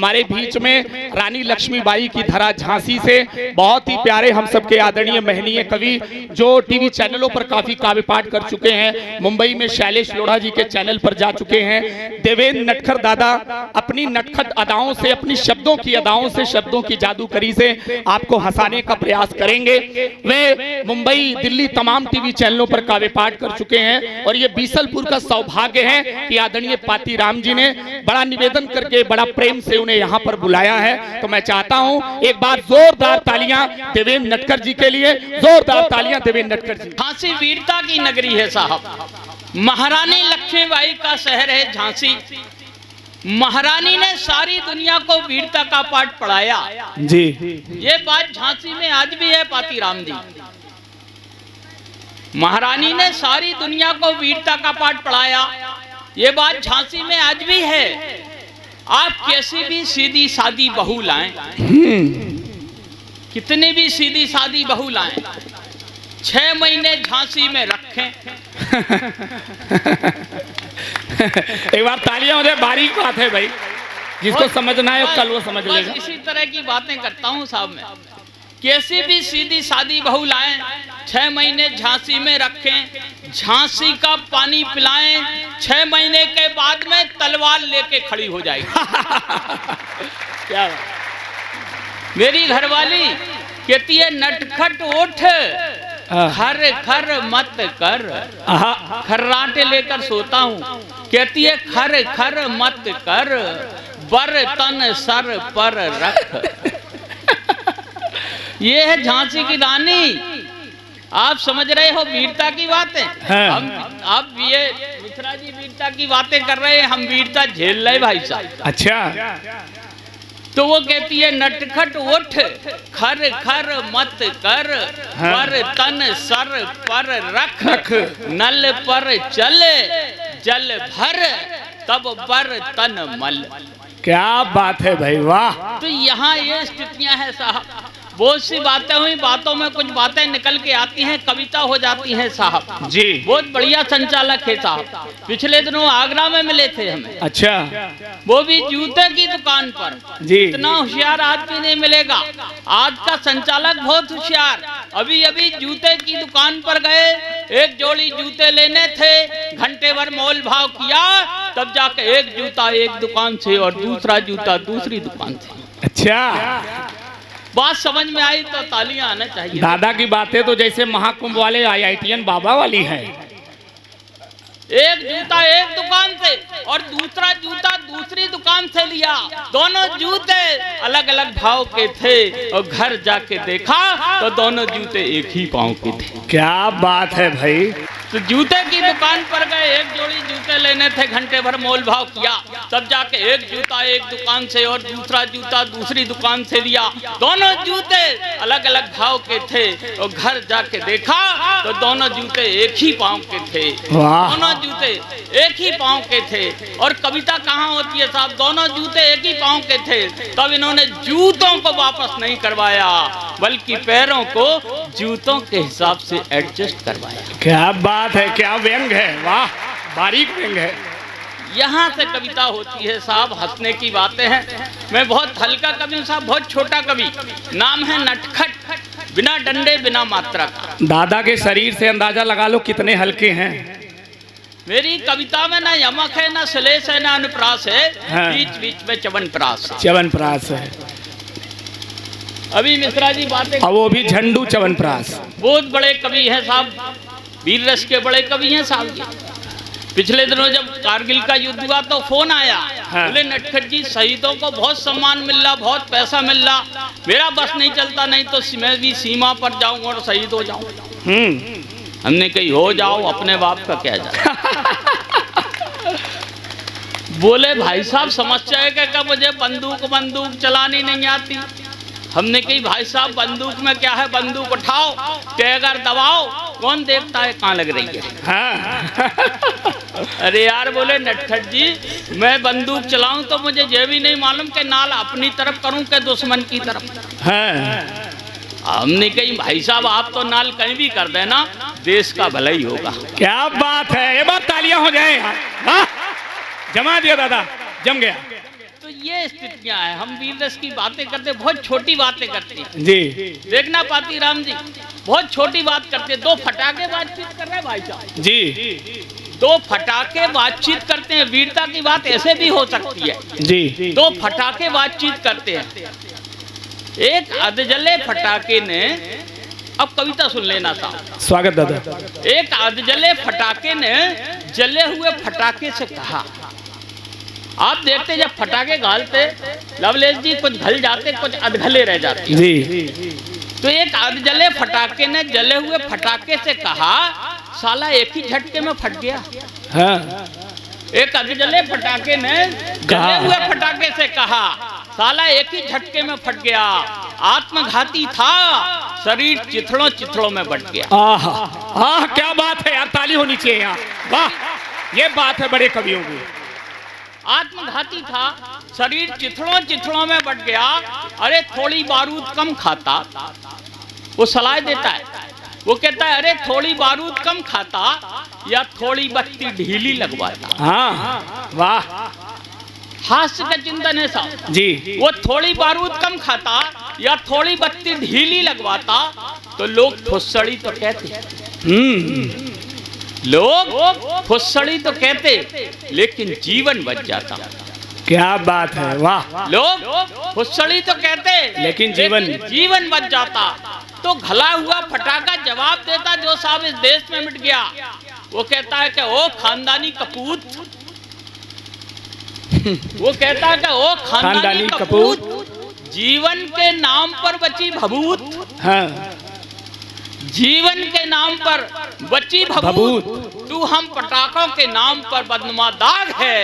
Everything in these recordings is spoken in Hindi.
हमारे बीच में रानी लक्ष्मीबाई की धरा झांसी से बहुत ही प्यारे हम सबके आदरणीय महनीय कवि जो टीवी चैनलों पर काफी काव्य पाठ कर चुके हैं, मुंबई में शैलेश लोढ़ा जी के चैनल पर जा चुके हैं। देवेंद्र नटखट दादा अपनी नटखट अदाओं से, अपनी शब्दों की अदाओं से, शब्दों की जादूगरी से आपको हंसाने का प्रयास करेंगे। वे मुंबई, दिल्ली तमाम टीवी चैनलों पर काव्य पाठ कर चुके हैं और ये बीसलपुर का सौभाग्य है कि आदरणीय पाती राम जी ने बड़ा निवेदन करके, बड़ा प्रेम से उन्हें यहाँ पर बुलाया है। तो मैं चाहता हूँ एक बार जोरदार तालियां देवेंद्र नटखट जी के लिए, जोरदार तालियां देवेंद्र नटखट जी। झांसी वीरता की नगरी है साहब, महारानी लक्ष्मीबाई का शहर है झांसी। महारानी ने सारी दुनिया को वीरता का पाठ पढ़ाया जी। ये बात झांसी में आज भी है पाती राम जी। महारानी ने सारी दुनिया को वीरता का पाठ पढ़ाया, ये बात झांसी में आज भी है। आप कैसी भी सीधी सादी बहू लाएं, कितनी भी सीधी सादी बहू लाएं, 6 महीने झांसी में रखें। एक बार तालियां हो जाए, बारीक बात है भाई, जिसको समझना है कल वो समझ लेगा। इसी तरह की बातें करता हूं साहब मैं। कैसी भी सीधी सादी बहू लाएं, 6 महीने झांसी में रखें, झांसी का पानी पिलाएं, 6 महीने के बाद में तलवार लेके खड़ी हो जाएगी। क्या मेरी घरवाली कहती है, नटखट उठ, खर खर मत कर। खर्राटे लेकर सोता हूँ, कहती है खर खर मत कर, बर्तन सर पर रख। ये है झांसी की रानी। आप समझ रहे हो वीरता की बातें। हम अब ये मिश्रा जी वीरता की बातें कर रहे हैं, हम वीरता झेल रहे भाई साहब। अच्छा। तो वो कहती है, नटखट उठ, खर खर मत कर, बर्तन सर पर रख, नल पर चले जल भर, तब बर्तन मल। क्या बात है भाई, वाह। तो यहाँ ये स्थितियां हैं साहब। बहुत सी बातें हुई, बातों में कुछ बातें निकल के आती हैं, कविता हो जाती है साहब जी। बहुत बढ़िया संचालक है साहब, पिछले दिनों आगरा में मिले थे हमें। अच्छा। वो भी जूते की दुकान पर जी। इतना होशियार आदमी नहीं मिलेगा। आज का संचालक बहुत होशियार। अभी अभी जूते की दुकान पर गए, एक जोड़ी जूते लेने थे, घंटे भर मोल भाव किया, तब जाके एक जूता एक दुकान से और दूसरा जूता दूसरी दुकान से। अच्छा। बात समझ में आई तो तालियां आना चाहिए। दादा की बातें तो जैसे महाकुंभ वाले IITN बाबा वाली है। एक जूता एक दुकान से और दूसरा जूता दूसरी दुकान से लिया, दोनों जूते अलग अलग भाव के थे, और घर जाके देखा तो दोनों जूते एक ही पांव के थे। क्या बात है भाई। तो जूते की दुकान पर गए, एक जोड़ी जूते लेने थे, घंटे भर मोल भाव किया, तब जाके एक जूता एक दुकान से और दूसरा जूता दूसरी दुकान से लिया, दोनों जूते अलग अलग भाव के थे, और घर जाके देखा तो दोनों जूते एक ही पांव के थे। दोनों जूते एक ही पांव के थे। और कविता कहाँ होती है साहब, दोनों जूते एक ही पांव के थे, तब इन्होंने जूतों को वापस नहीं करवाया, बल्कि पैरों को जूतों के हिसाब से एडजस्ट करवाया। क्या बात है, क्या व्यंग है, वाह, बारीक व्यंग है। यहाँ से कविता होती है साहब, हंसने की बातें हैं। मैं बहुत हल्का कवि हूँ साहब, बहुत छोटा कवि, नाम है नटखट, बिना डंडे बिना मात्रा का। दादा के शरीर से अंदाजा लगा लो कितने हल्के हैं। मेरी कविता में ना यमक है, ना श्लेष है, ना अनुप्रास है, बीच बीच में च्यवनप्रास। च्यवनप्रास है। अभी मिश्रा जी बातें, वो भी झंडू च्यवनप्रास। बहुत बड़े कवि हैं साहब, वीर रस के बड़े कवि हैं साहब। पिछले दिनों जब कारगिल का युद्ध हुआ तो फोन आया, बोले नटखट जी शहीदों को बहुत सम्मान मिल रहा, बहुत पैसा मिल रहा, मेरा बस नहीं चलता, नहीं तो मैं भी सीमा पर जाऊं और शहीद हो जाऊं। हमने कही हो जाओ, अपने बाप का क्या जाए। बोले भाई साहब समस्या है क्या, मुझे बंदूक चलानी नहीं आती। हमने कही भाई साहब बंदूक में क्या है, बंदूक उठाओ, टैगर दबाओ, कौन देखता है कहाँ लग रही है। हाँ। अरे यार, बोले नटखट जी मैं बंदूक चलाऊं तो मुझे ये भी नहीं मालूम कि नाल अपनी तरफ करूं कि दुश्मन की तरफ। हाँ। हमने कही भाई साहब आप तो नाल कहीं भी कर देना, देश का भला ही होगा। क्या बात है, ये बात तालियां हो जाए। जमा दिया दादा, जम गया। तो ये स्थितियां हैं। हम वीर रस की बातें करते, बहुत छोटी बातें करते हैं जी। देखना पाती राम जी, बहुत छोटी बात करते हैं। दो फटाके बातचीत कर रहे हैं भाई साहब जी। दो फटाके बातचीत करते हैं। वीरता की बात ऐसे भी हो सकती है जी। दो फटाके बातचीत करते हैं। एक अधजले फटाके ने, अब कविता सुन लेना साहब, स्वागत दादा। एक अधजले फटाके ने जले हुए फटाके से कहा, आप देखते जब फटाके गालते लवलेश जी कुछ घल जाते कुछ अधगले रह जाते जी। तो एक अधजले फटाके ने जले हुए फटाके से कहा, साला एक ही झटके में फट गया। हाँ। एक अधजले फटाके ने जले हुए फटाके से कहा, साला एक ही झटके में फट गया। आत्मघाती था, शरीर चिथड़ों चिथड़ों में बट गया। आह आह, क्या बात है यार, ताली होनी चाहिए यहाँ। वाह, ये बात है बड़े कवियों की। आत्मघाती था, शरीर चिथड़ों चिथड़ों में बट गया। अरे थोड़ी बारूद कम खाता, वो सलाह देता है, वो कहता है अरे थोड़ी बारूद कम खाता या थोड़ी बत्ती ढीली लगवाता। हाँ, वाह, हास्य का चिंतन है साहब जी। वो थोड़ी बारूद कम खाता या थोड़ी बत्ती ढीली लगवाता तो लोग फुस्सड़ी तो कहते, लोग फुस्सड़ी तो कहते, लेकिन जीवन बच जाता। क्या बात है, वाह। लोग फुस्सड़ी तो कहते, लेकिन जीवन बच जाता। तो घला हुआ फटाका जवाब देता, जो साहब इस देश में मिट गया। वो कहता है कि ओ खानदानी कपूत, वो कहता है कि ओ खानदानी कपूत, जीवन के नाम पर बची भभूत। हाँ। जीवन के नाम पर बची भभूत, तू हम पटाखों के नाम पर बदनुमा दाग है,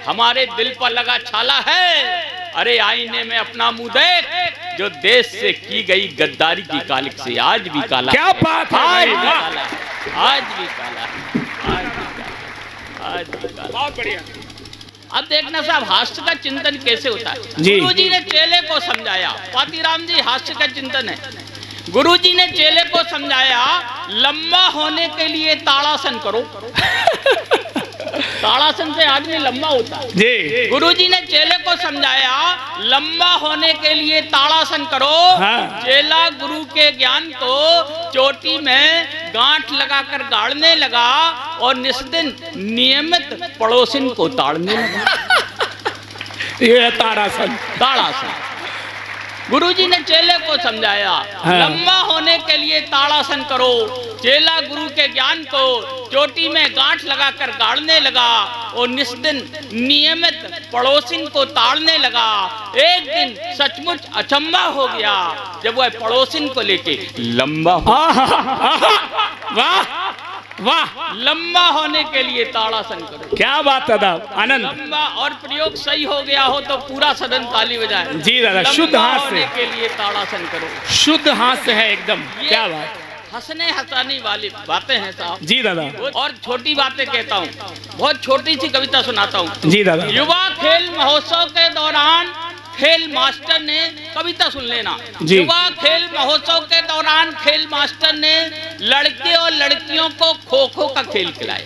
हमारे दिल पर लगा छाला है। अरे आईने में अपना मुंह देख, जो देश से की गई गद्दारी की कालिक से आज भी काला। क्या बात है, आज भी काला, आज भी काला, आज भी काला, आज भी काला। बहुत बढ़िया। अब देखना साहब हास्य का चिंतन कैसे होता है। जी। गुरुजी ने चेले को समझाया, पातीराम जी हास्य का चिंतन है। गुरुजी ने चेले को समझाया, लंबा होने के लिए ताड़ासन करो। ताड़ासन से आदमी लंबा होता है जी। गुरुजी ने चेले को समझाया, लंबा होने के लिए ताड़ासन करो। हाँ। चेला गुरु के ज्ञान को चोटी में गांठ लगाकर गाड़ने लगा और निस्दिन नियमित पड़ोसिन को ताड़ने लगा। ये ताड़ासन। ताड़ासन गुरुजी ने चेले को समझाया, हाँ। लंबा होने के लिए ताड़ासन करो। चेला गुरु के ज्ञान को चोटी में गांठ लगाकर गाड़ने लगा और निस्दिन नियमित पड़ोसिन को ताड़ने लगा। एक दिन सचमुच अचंभा हो गया जब वह पड़ोसिन को लेके लंबा हो। वाह वाह, लंबा होने के लिए ताड़ासन करो। क्या बात है दादा, आनंद। लंबा और प्रयोग सही हो गया हो तो पूरा सदन ताली बजाए। जी दादा, शुद्ध लंबा हाथ होने से, के लिए ताड़ासन करो। शुद्ध हाथ से है एकदम। ये क्या बात, हंसने हंसाने वाली बातें हैं साहब। जी दादा। और छोटी बातें कहता हूँ, बहुत छोटी सी कविता सुनाता हूँ। जी दादा। युवा खेल महोत्सव के दौरान खेल मास्टर ने, कविता सुन लेना। जी। युवा खेल महोत्सव के दौरान खेल मास्टर ने लड़के और लड़कियों को खो खो का खेल खिलाया।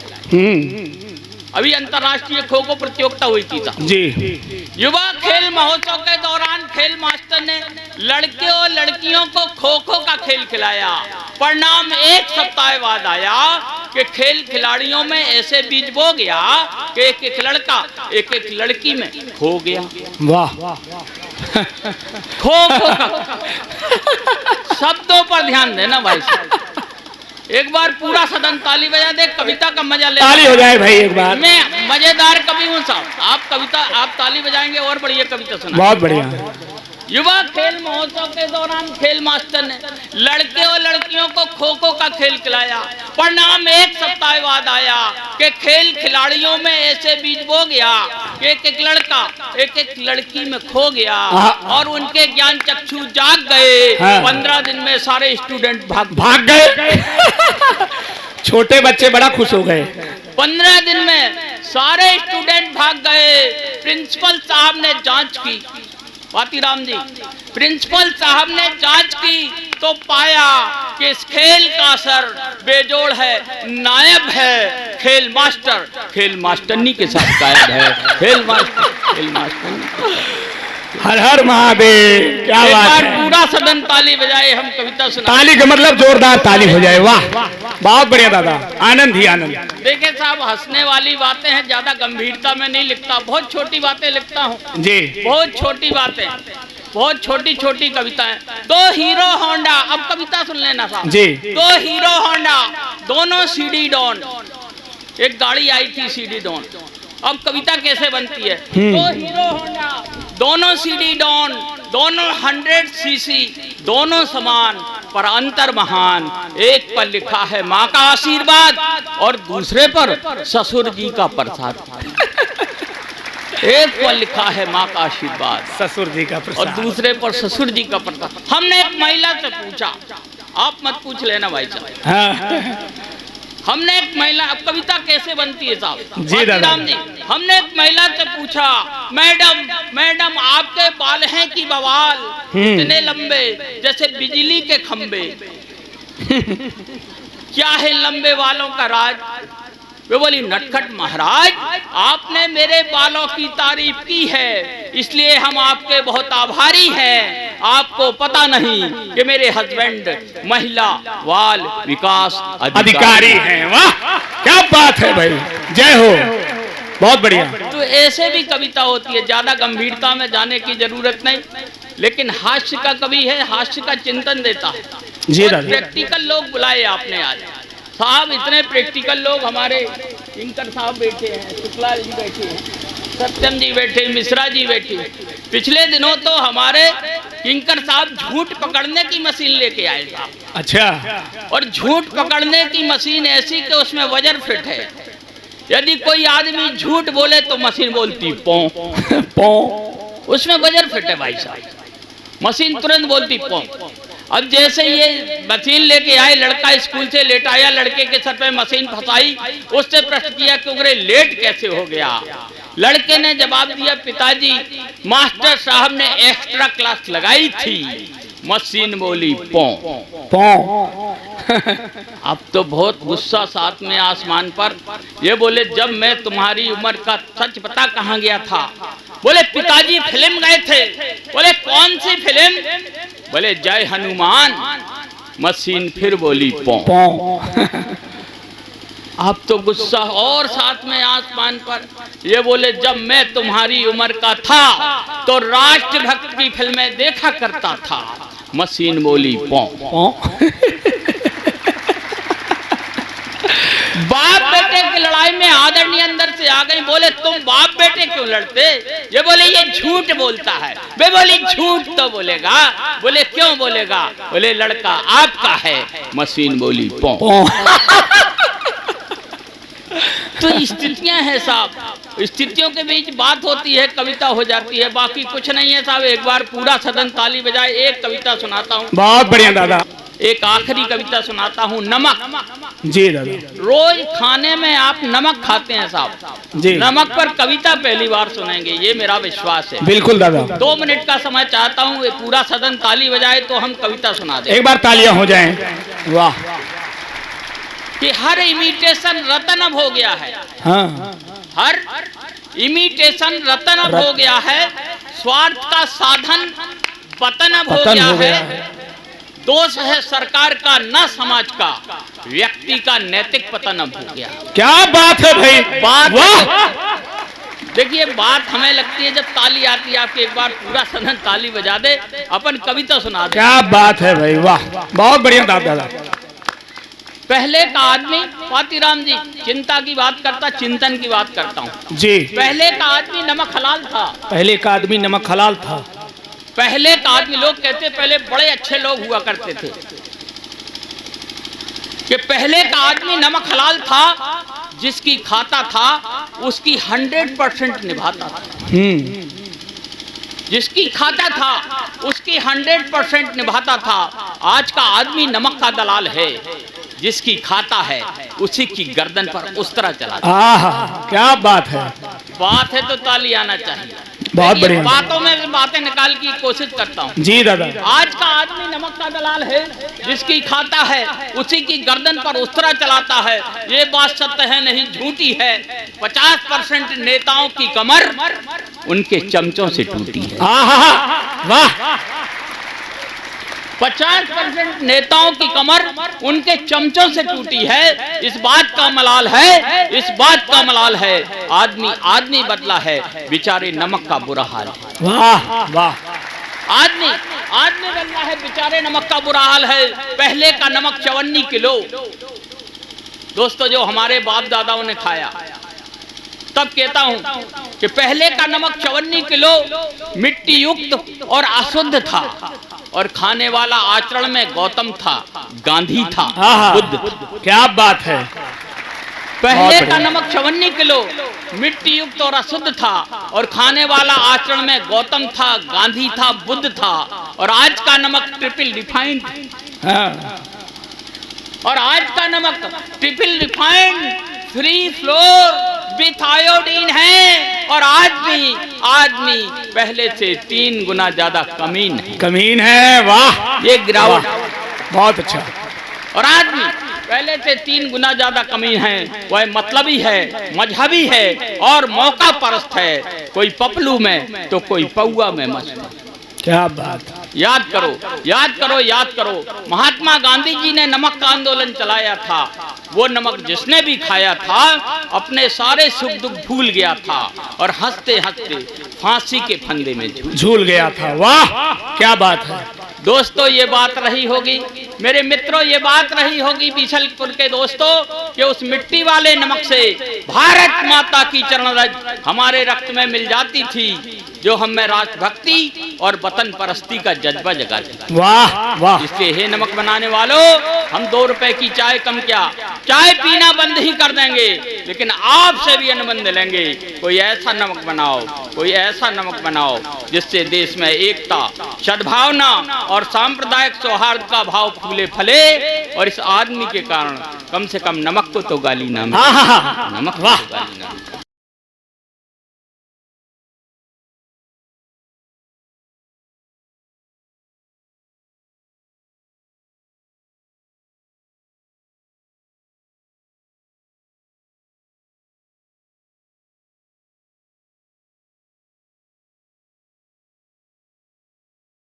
अभी अंतर्राष्ट्रीय खो खो प्रतियोगिता हुई थी साहब। जी। युवा खेल महोत्सव के दौरान खेल मास्टर ने लड़के और लड़कियों को खो खो का खेल खिलाया। परिणाम एक सप्ताह बाद आया कि खेल खिलाड़ियों में ऐसे बीज बो गया कि एक एक लड़का एक एक लड़की में खो गया। वाह। खो खो का शब्दों पर ध्यान देना भाई साहब। एक बार पूरा सदन ताली बजा दे, कविता का मजा ले। ताली हो जाए भाई एक बार। मैं मजेदार कवि हूँ साहब। आप कविता, आप ताली बजाएंगे और बढ़िया कविता सुना। बहुत बढ़िया। युवा खेल महोत्सव के दौरान खेल मास्टर ने लड़के और लड़कियों को खो खो का खेल खिलाया। परिणाम एक सप्ताह बाद आया कि खेल खिलाड़ियों में ऐसे बीज बो गया कि एक एक लड़का एक एक लड़की में खो गया और उनके ज्ञान चक्षु जाग गए। 15 दिन में सारे स्टूडेंट भाग गए। छोटे बच्चे बड़ा खुश हो गए। 15 दिन में सारे स्टूडेंट भाग गए। प्रिंसिपल साहब ने जांच की, पातीराम जी, प्रिंसिपल साहब ने जांच की तो पाया कि इस खेल का असर बेजोड़ है, नायब है। खेल मास्टरनी के साथ गायब है। खेल मास्टर खेल मास्टर। हर हर महादेव, क्या एक बात बार है। पूरा सदन ताली बजाए, हम कविता सुना। ताली का मतलब जोरदार ताली हो जाए। वाह, बहुत बढ़िया दादा, आनंद ही आनंद। देखिए साहब, हंसने वाली बातें हैं, ज्यादा गंभीरता में नहीं लिखता, बहुत छोटी बातें लिखता हूँ जी। बहुत छोटी बातें, बहुत छोटी छोटी कविताएं। दो हीरो होंडा, अब कविता सुन लेना साहब जी। दो हीरो होंडा, दोनों सीडी डॉन, एक गाड़ी आई थी सीडी डॉन। अब कविता कैसे बनती है? दो हीरो होंडा, दोनों सीडी डॉन, दोनों 100 सीसी, दोनों समान पर अंतर महान। एक पर लिखा है माँ का आशीर्वाद और दूसरे पर ससुर जी का प्रसाद। एक पर लिखा है माँ का आशीर्वाद, ससुर जी का और प्रसाद। दूसरे पर ससुर जी का प्रसाद। हमने एक महिला से पूछा, आप मत पूछ लेना भाई साहब, हाँ। हमने एक महिला, अब कविता कैसे बनती है साहब? जी दादा। राम जी, हमने एक महिला से पूछा, मैडम आपके बाल हैं कि बवाल, इतने लंबे जैसे बिजली के खंबे, क्या है लंबे बालों का राज? वे बोली, नटखट महाराज, आपने मेरे बालों की तारीफ की है, इसलिए हम आपके बहुत आभारी हैं। आपको पता नहीं कि मेरे हस्बैंड महिला बाल विकास अधिकारी हैं। वाह, क्या बात है भाई, जय हो, बहुत बढ़िया। तो ऐसे भी कविता होती है, ज्यादा गंभीरता में जाने की जरूरत नहीं, लेकिन हास्य का कवि है, हास्य का चिंतन देता है। जी दादा। प्रैक्टिकल लोग बुलाए आपने आज साहब, इतने प्रैक्टिकल लोग, हमारे इंकर साहब बैठे हैं, शुक्ला जी बैठे हैं, सत्यम जी बैठे, मिश्रा जी बैठे। पिछले दिनों तो हमारे इंकर साहब झूठ पकड़ने की मशीन लेके आए साहब। अच्छा। और झूठ पकड़ने की मशीन ऐसी कि उसमें वजर फिट है, यदि कोई आदमी झूठ बोले तो मशीन बोलती पौ पौ, उसमें वजर फिट है भाई साहब, मशीन तुरंत बोलती पौ। अब जैसे ये मशीन लेके आए, लड़का स्कूल से लेट आया, लड़के के सर पे मशीन फंसाई, उससे प्रश्न किया कि उगरे लेट कैसे हो गया? लड़के ने जवाब दिया, पिताजी मास्टर साहब ने एक्स्ट्रा क्लास लगाई थी। मशीन बोली पौ पौ। अब तो बहुत गुस्सा साथ में आसमान पर। ये बोले, जब मैं तुम्हारी उम्र का सच पता कहाँ गया था? बोले, पिताजी फिल्म गए थे। बोले, कौन सी फिल्म? बोले, जय हनुमान। मशीन फिर बोली पौ। अब तो गुस्सा और साथ में आसमान पर। ये बोले, जब मैं तुम्हारी उम्र का था तो राष्ट्रभक्त की फिल्में देखा करता था। मशीन बोली पौ। बाप बेटे की लड़ाई में आदरणीय अंदर से आ गई। बोले, तुम बाप बेटे क्यों लड़ते? ये बोले, ये झूठ बोलता है। वे बोली, झूठ तो बोलेगा। बोले, क्यों बोलेगा? बोले, लड़का आपका है। मशीन बोली पौ। तो स्थितियां हैं साहब, स्थितियों के बीच बात होती है, कविता हो जाती है, बाकी कुछ नहीं है साहब। एक बार पूरा सदन ताली बजाए, एक कविता सुनाता हूँ। बहुत बढ़िया दादा। एक आखिरी कविता सुनाता हूँ, नमक। जी दादा। रोज खाने में आप नमक खाते हैं साहब जी। नमक पर कविता पहली बार सुनेंगे, ये मेरा विश्वास है। बिल्कुल दादा। 2 मिनट का समय चाहता हूँ, पूरा सदन ताली बजाए तो हम कविता सुना दें। एक बार तालियां हो जाएं। वाह। कि हर इमिटेशन रतन अब हो गया है। हाँ। हर इमिटेशन रतन अब हो गया है, स्वार्थ का साधन पतन अब हो गया है। दोष है सरकार का न समाज का, व्यक्ति का नैतिक पतन अब हो गया। क्या बात है भाई, बात वाह। देखिए, बात हमें लगती है जब ताली आती है आपकी। एक बार पूरा सदन ताली बजा दे, अपन कविता सुना दे। क्या बात है भाई, वाह, बहुत बढ़िया दादा। पहले का आदमी, पातीराम जी, चिंता की बात करता, चिंतन की बात करता हूँ जी। पहले का आदमी नमक हलाल था। पहले का आदमी नमक हलाल था। पहले का आदमी, लोग कहते पहले बड़े अच्छे लोग हुआ करते थे, कि पहले का आदमी नमक हलाल था, जिसकी खाता था उसकी 100% निभाता था। जिसकी खाता था उसकी 100% निभाता था। आज का आदमी नमक का दलाल है, जिसकी खाता है उसी की गर्दन पर उस तरह चलाता है। आहा, क्या बात है। बात है तो ताली आना चाहिए। बहुत बढ़िया। बातों में बातें निकाल की कोशिश करता हूँ। जी दादा। आज का आदमी नमक का दलाल है, जिसकी खाता है उसी की गर्दन पर उस तरह चलाता है। ये बात सत्य है नहीं झूठी है। 50% नेताओं की कमर उनके चमचों से टूटी है। वाह 50% नेताओं की कमर उनके चमचों से टूटी है। इस बात का मलाल है, इस बात का मलाल है, आदमी बदला है, बेचारे नमक का बुरा हाल है। वाह वाह आदमी बदला है, बेचारे नमक का बुरा हाल है। पहले का नमक 54 किलो दोस्तों जो हमारे बाप दादाओं ने खाया, तब कहता हूं कि पहले का नमक 54 किलो मिट्टी युक्त और अशुद्ध था, और खाने वाला आचरण में गौतम था, गांधी था, बुद्ध था। क्या बात है। पहले का नमक 54 किलो मिट्टी युक्त और अशुद्ध था, और खाने वाला आचरण में गौतम था, गांधी था, बुद्ध था। और आज का नमक ट्रिपल रिफाइंड, और आज का नमक triple refined free floor with iodine है। और आदमी पहले से 3 गुना ज्यादा कमीन है। वाह ये गिरावट बहुत अच्छा। और आदमी पहले से 3 गुना ज्यादा कमीन है। वह मतलबी है, मजहबी है और मौका परस्त है। कोई पपलू में तो कोई पौआ में मस्त। क्या बात। याद करो महात्मा गांधी जी ने नमक का आंदोलन चलाया था। वो नमक जिसने भी खाया था अपने सारे सुख दुख भूल गया था, और हंसते हंसते फांसी के फंदे में झूल गया था। वाह क्या बात है। दोस्तों ये बात रही होगी, मेरे मित्रों ये बात रही होगी बीसलपुर के दोस्तों, कि उस मिट्टी वाले नमक से भारत माता की चरण रज हमारे रक्त में मिल जाती थी, जो हमें राष्ट्रभक्ति और वतन परस्ती का जज्बा जगाती। वाह वाह। इसलिए हे नमक बनाने वालों, हम 2 रुपए की चाय कम क्या, चाय पीना बंद ही कर देंगे, लेकिन आपसे भी अनुबंध लेंगे। कोई ऐसा नमक बनाओ जिससे देश में एकता, सद्भावना और सांप्रदायिक सौहार्द का भाव फूले फले। और इस आदमी के कारण कम से कम नमक को तो गाली ना मिले। नमक को तो गाली ना मिले।